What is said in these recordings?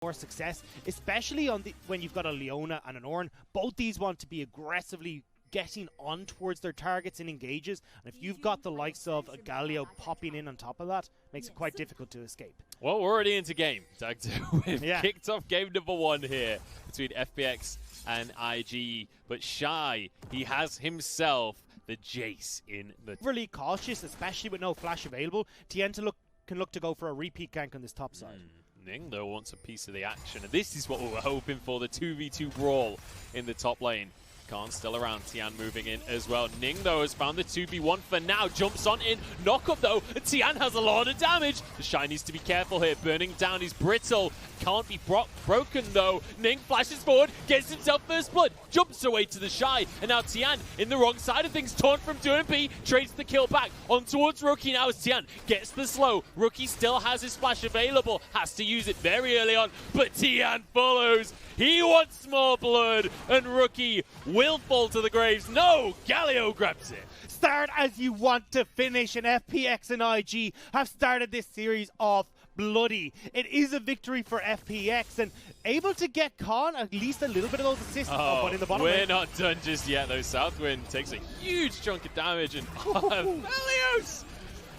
more success, especially on when you've got a Leona and an Ornn. Both these want to be aggressively getting on towards their targets and engages, and if you've got the likes of a Galio popping in on top of that, makes it quite difficult to escape. Well, we're already into game, Tag 2. We've kicked off game number 1 here between FPX and IG, but Shy, he has himself the Jace in the... Really cautious, especially with no flash available. Tien can look to go for a repeat gank on this top side. Ning, though, wants a piece of the action, and this is what we were hoping for, the 2v2 brawl in the top lane. Khan still around, Tian moving in as well. Ning, though, has found the 2v1 for now. Jumps on in, knock up, though, and Tian has a lot of damage. The Shy needs to be careful here, burning down his brittle. Can't be broken, though. Ning flashes forward, gets himself first blood, jumps away to the Shy, and now Tian in the wrong side of things, torn from B, trades the kill back on towards Rookie now as Tian gets the slow. Rookie still has his splash available, has to use it very early on, but Tian follows. He wants more blood, and Rookie will fall to the graves. No, Galio grabs it. Start as you want to finish, and FPX and IG have started this series off bloody. It is a victory for FPX, and able to get Khan at least a little bit of those assists. But in the bottom we're not done just yet, though. Southwind takes a huge chunk of damage, and Helios!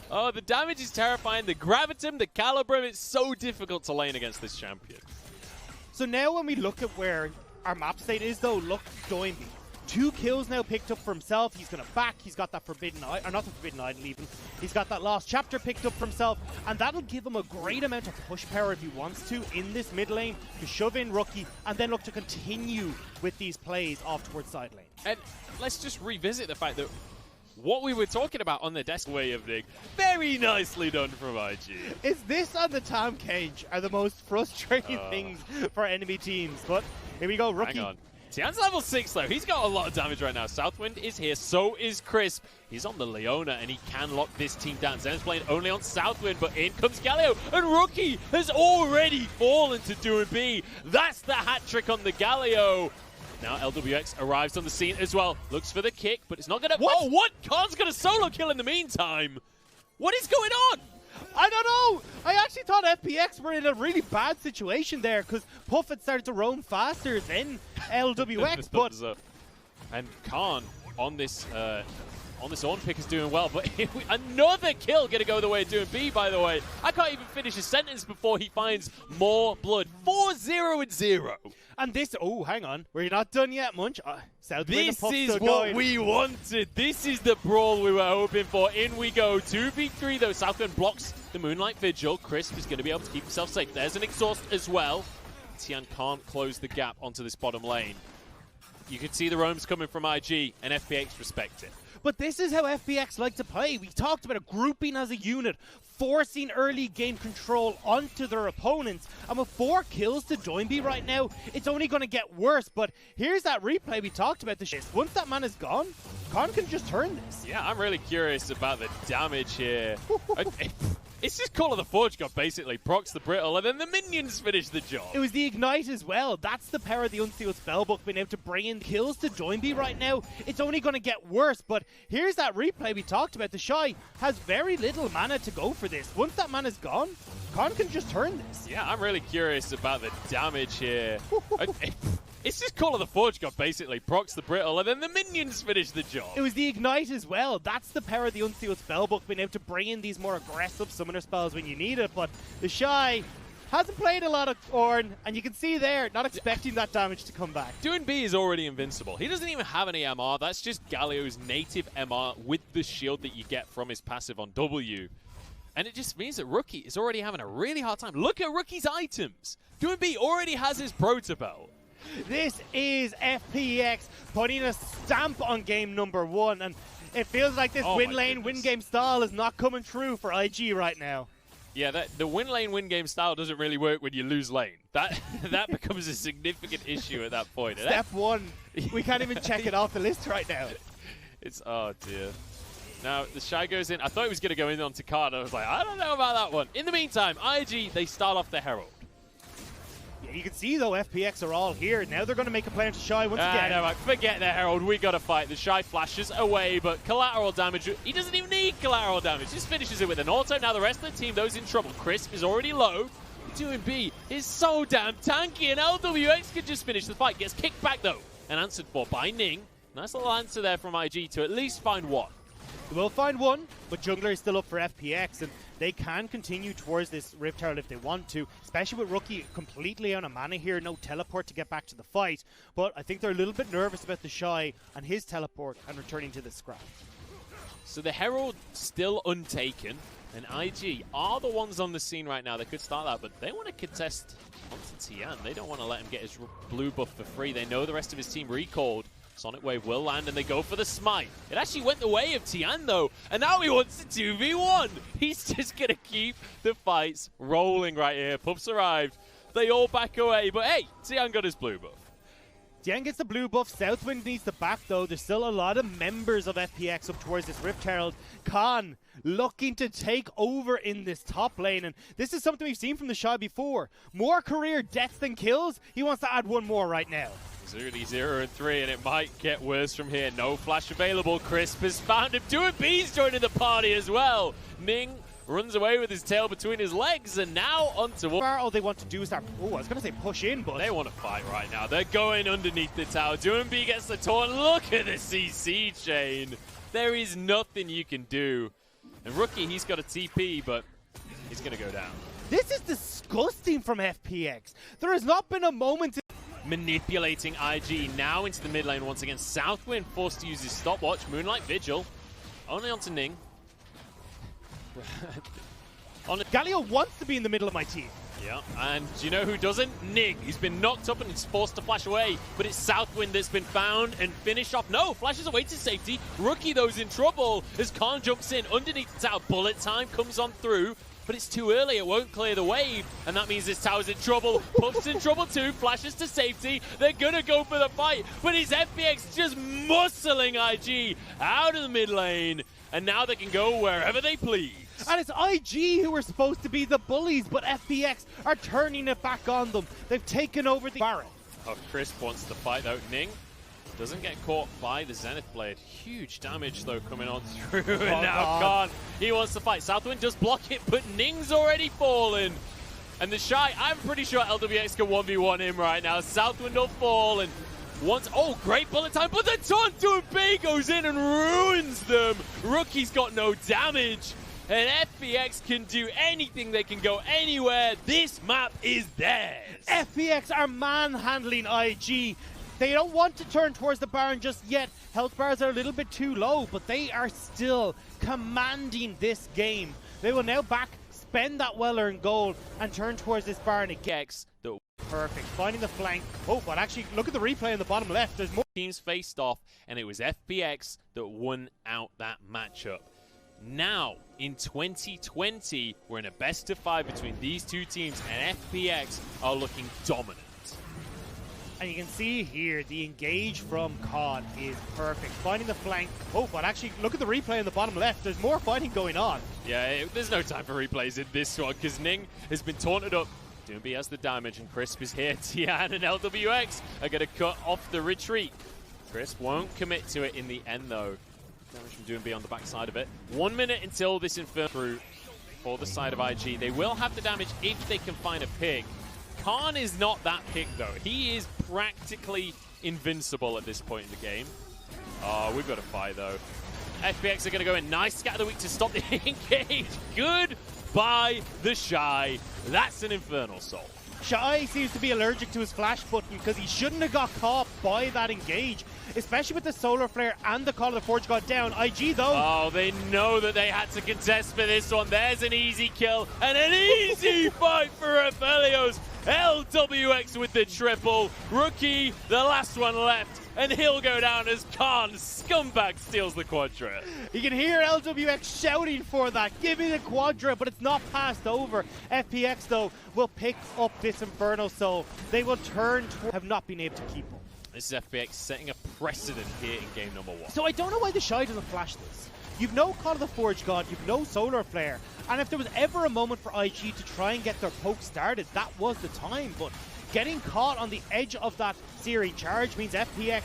Oh, the damage is terrifying. The Gravitum, the Calibrum, it's so difficult to lane against this champion. So now when we look at where our map state is, though, look, Doinby. 2 kills now picked up for himself. He's going to back. He's got that Forbidden Idol, or not the Forbidden Idol even. He's got that Lost Chapter picked up for himself, and that'll give him a great amount of push power if he wants to in this mid lane to shove in Rookie and then look to continue with these plays off towards side lane. And let's just revisit the fact that what we were talking about on the desk way of Nick, very nicely done from IG. Is this on the Tom Cage are the most frustrating things for enemy teams? But here we go, Rookie. Hang on. Tian's level 6 though, he's got a lot of damage right now. Southwind is here, so is Crisp. He's on the Leona and he can lock this team down. Zen's playing only on Southwind, but in comes Galio, and Rookie has already fallen to doing B. That's the hat trick on the Galio. Now LWX arrives on the scene as well. Looks for the kick, but it's not gonna... What? Oh, what? Khan's gonna solo kill in the meantime. What is going on? I don't know. I actually thought FPX were in a really bad situation there because Puff had started to roam faster than LWX. But and Khan on this Ornn pick is doing well, but another kill gonna go the way of doing B, by the way. I can't even finish a sentence before he finds more blood. 4-0-0. And this, oh, hang on. We're not done yet, Munch. This is what we wanted. This is the brawl we were hoping for. In we go. 2v3 though. Southwind blocks the Moonlight Vigil. Crisp is going to be able to keep himself safe. There's an exhaust as well. Tian can't close the gap onto this bottom lane. You can see the roams coming from IG, and FPX respect it. But this is how FPX like to play. We talked about a grouping as a unit, forcing early game control onto their opponents. And with 4 kills to Doinby right now, it's only going to get worse. But here's that replay we talked about. Once that man is gone, Khan can just turn this. Yeah, I'm really curious about the damage here. It's just Call of the Forge God, basically. Procs the Brittle, and then the minions finish the job. It was the Ignite as well. That's the power of the Unsealed Spellbook, being able to bring in kills to Doinby right now. It's only going to get worse, but here's that replay we talked about. The Shy has very little mana to go for this. Once that mana is gone, Khan can just turn this. Yeah, I'm really curious about the damage here. It's just Call of the Forge God, basically. Procs the Brittle, and then the minions finish the job. It was the Ignite as well. That's the power of the Unsealed Spellbook, being able to bring in these more aggressive summoner spells when you need it. But the Shy hasn't played a lot of Ornn, and you can see there, not expecting that damage to come back. Doing B is already invincible. He doesn't even have any MR. That's just Galio's native MR with the shield that you get from his passive on W. And it just means that Rookie is already having a really hard time. Look at Rookie's items. Doing B already has his Protobelt. This is FPX putting a stamp on game number 1, and it feels like this win lane, win game style is not coming true for IG right now. Yeah, the win lane, win game style doesn't really work when you lose lane. That becomes a significant issue at that point. Step 1, we can't even check it off the list right now. It's, oh dear. Now, the Shy goes in. I thought he was going to go in on Takada. I was like, I don't know about that one. In the meantime, IG, they start off the Herald. Yeah, you can see, though, FPX are all here. Now they're going to make a play into Shy once again. No, forget the Herald. We got to fight. The Shy flashes away, but collateral damage. He doesn't even need collateral damage. Just finishes it with an auto. Now the rest of the team, those in trouble. Crisp is already low. Doing B is so damn tanky, and LWX can just finish the fight. Gets kicked back though, and answered for by Ning. Nice little answer there from IG to at least find one. They will find one, but Jungler is still up for FPX, and they can continue towards this Rift Herald if they want to, especially with Rookie completely on a mana here, no teleport to get back to the fight. But I think they're a little bit nervous about the Shy and his teleport and returning to the scrap. So the Herald still untaken, and IG are the ones on the scene right now. They could start that, but they want to contest onto Tian. They don't want to let him get his blue buff for free. They know the rest of his team recalled. Sonic Wave will land, and they go for the smite. It actually went the way of Tian, though, and now he wants a 2v1. He's just going to keep the fights rolling right here. Pups arrived. They all back away, but hey, Tian got his blue buff. Tian gets the blue buff. Southwind needs the back, though. There's still a lot of members of FPX up towards this Rift Herald. Khan looking to take over in this top lane, and this is something we've seen from the Shy before. More career deaths than kills. He wants to add one more right now. It's really 0-3, and it might get worse from here. No flash available. Crisp has found him. Doing B's joining the party as well. Ning runs away with his tail between his legs, and now onto what all they want to do is start. Oh, I was going to say push in, but they want to fight right now. They're going underneath the tower. Doing B gets the taunt. Look at the CC chain. There is nothing you can do. And Rookie, he's got a TP, but he's going to go down. This is disgusting from FPX. There has not been a moment. Manipulating IG now into the mid lane once again. Southwind forced to use his stopwatch. Moonlight Vigil. Only onto Ning. Galio wants to be in the middle of my team. Yeah, and do you know who doesn't? Ning. He's been knocked up and he's forced to flash away, but it's Southwind that's been found and finished off. No, flashes away to safety. Rookie, though's in trouble as Khan jumps in underneath the tower. Bullet time comes on through, but it's too early. It won't clear the wave, and that means this tower's in trouble. Pups in trouble too. Flashes to safety. They're going to go for the fight, but it's FPX just muscling IG out of the mid lane, and now they can go wherever they please. And it's IG who are supposed to be the bullies, but FPX are turning it back on them. They've taken over the Baron. Oh, Crisp wants to fight though. Ning doesn't get caught by the Zenith Blade. Huge damage though coming on through. And now Khan, he wants to fight. Southwind does block it, but Ning's already fallen. And the Shy, I'm pretty sure LWX can 1v1 him right now. Southwind will fall, and once, oh, great bullet time, but the taunt to B goes in and ruins them. Rookie's got no damage. And FPX can do anything, they can go anywhere. This map is theirs. FPX are manhandling IG. They don't want to turn towards the Baron just yet. Health bars are a little bit too low, but they are still commanding this game. They will now back, spend that well-earned goal, and turn towards this Baron again. Perfect, finding the flank. Oh, but actually, look at the replay in the bottom left. There's more teams faced off, and it was FPX that won out that matchup. Now, in 2020, we're in a best-of-5 between these two teams, and FPX are looking dominant. And you can see here, the engage from Khan is perfect. Finding the flank. Oh, but actually, look at the replay in the bottom left. There's more fighting going on. Yeah, there's no time for replays in this one, because Ning has been taunted up. Doomby has the damage, and Crisp is here. Tian and LWX are going to cut off the retreat. Crisp won't commit to it in the end, though. Damage from Doomby on the backside of it. 1 minute until this Inferno through for the side of IG. They will have the damage if they can find a pick. Khan is not that pick, though. He is practically invincible at this point in the game. Oh, we've got to fight, though. FPX are going to go in. Nice scatter the weak to stop the engage. Good by the Shy. That's an Infernal Soul. Shy seems to be allergic to his flash button because he shouldn't have got caught by that engage, especially with the Solar Flare and the Call of the Forge God down. IG, though. Oh, they know that they had to contest for this one. There's an easy kill and an easy fight for Aphelios. LWX with the triple. Rookie, the last one left, and he'll go down as Khan, scumbag, steals the Quadra. You can hear LWX shouting for that. Give me the Quadra, but it's not passed over. FPX, though, will pick up this Inferno Soul. They will turn to have not been able to keep up. This is FPX setting a precedent here in game number 1. So I don't know why the Shy doesn't flash this. You've no Call of the Forge God, you've no Solar Flare, and if there was ever a moment for IG to try and get their poke started, that was the time, but getting caught on the edge of that Searing charge means FPX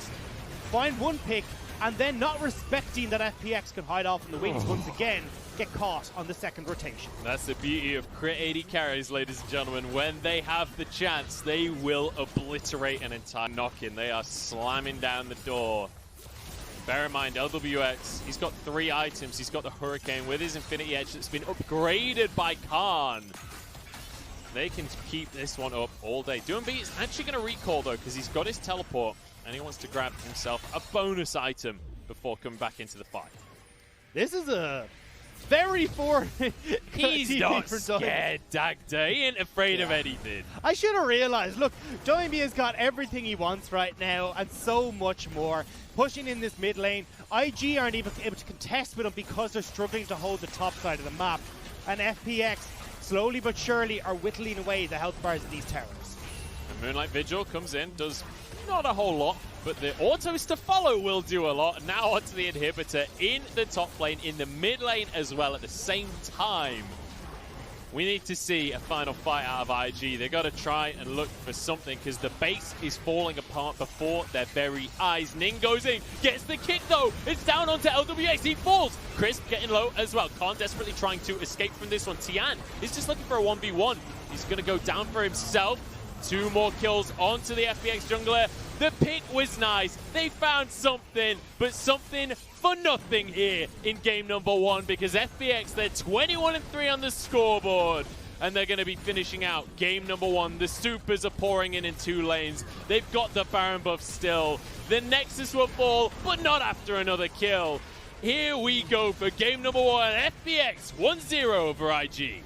find one pick, and then not respecting that FPX can hide off in the wings once again. get caught on the second rotation. That's the beauty of crit 80 carries, ladies and gentlemen. When they have the chance, they will obliterate an entire knock-in. They are slamming down the door. Bear in mind, LWX, he's got 3 items. He's got the Hurricane with his Infinity Edge that's been upgraded by Khan. They can keep this one up all day. Doomby is actually going to recall, though, because he's got his teleport, and he wants to grab himself a bonus item before coming back into the fight. This is a very foreign. He's not scared, Dagda. He ain't afraid of anything. I should have realized. Look, Doimby has got everything he wants right now and so much more. Pushing in this mid lane. IG aren't even able to contest with him because they're struggling to hold the top side of the map. And FPX, slowly but surely, are whittling away the health bars of these towers. And Moonlight Vigil comes in, does not a whole lot, but the autos to follow will do a lot. Now onto the inhibitor in the top lane, in the mid lane as well at the same time. We need to see a final fight out of IG. They got to try and look for something because the base is falling apart before their very eyes. Ning goes in, gets the kick though. It's down onto LWX. He falls. Crisp getting low as well. Khan desperately trying to escape from this one. Tian is just looking for a 1v1. He's going to go down for himself. 2 more kills onto the FPX jungler. The pick was nice. They found something, but something for nothing here in game number 1 because FPX, they're 21-3 on the scoreboard. And they're going to be finishing out game number 1. The supers are pouring in 2 lanes. They've got the Baron buff still. The Nexus will fall, but not after another kill. Here we go for game number 1. FPX 1-0 over IG.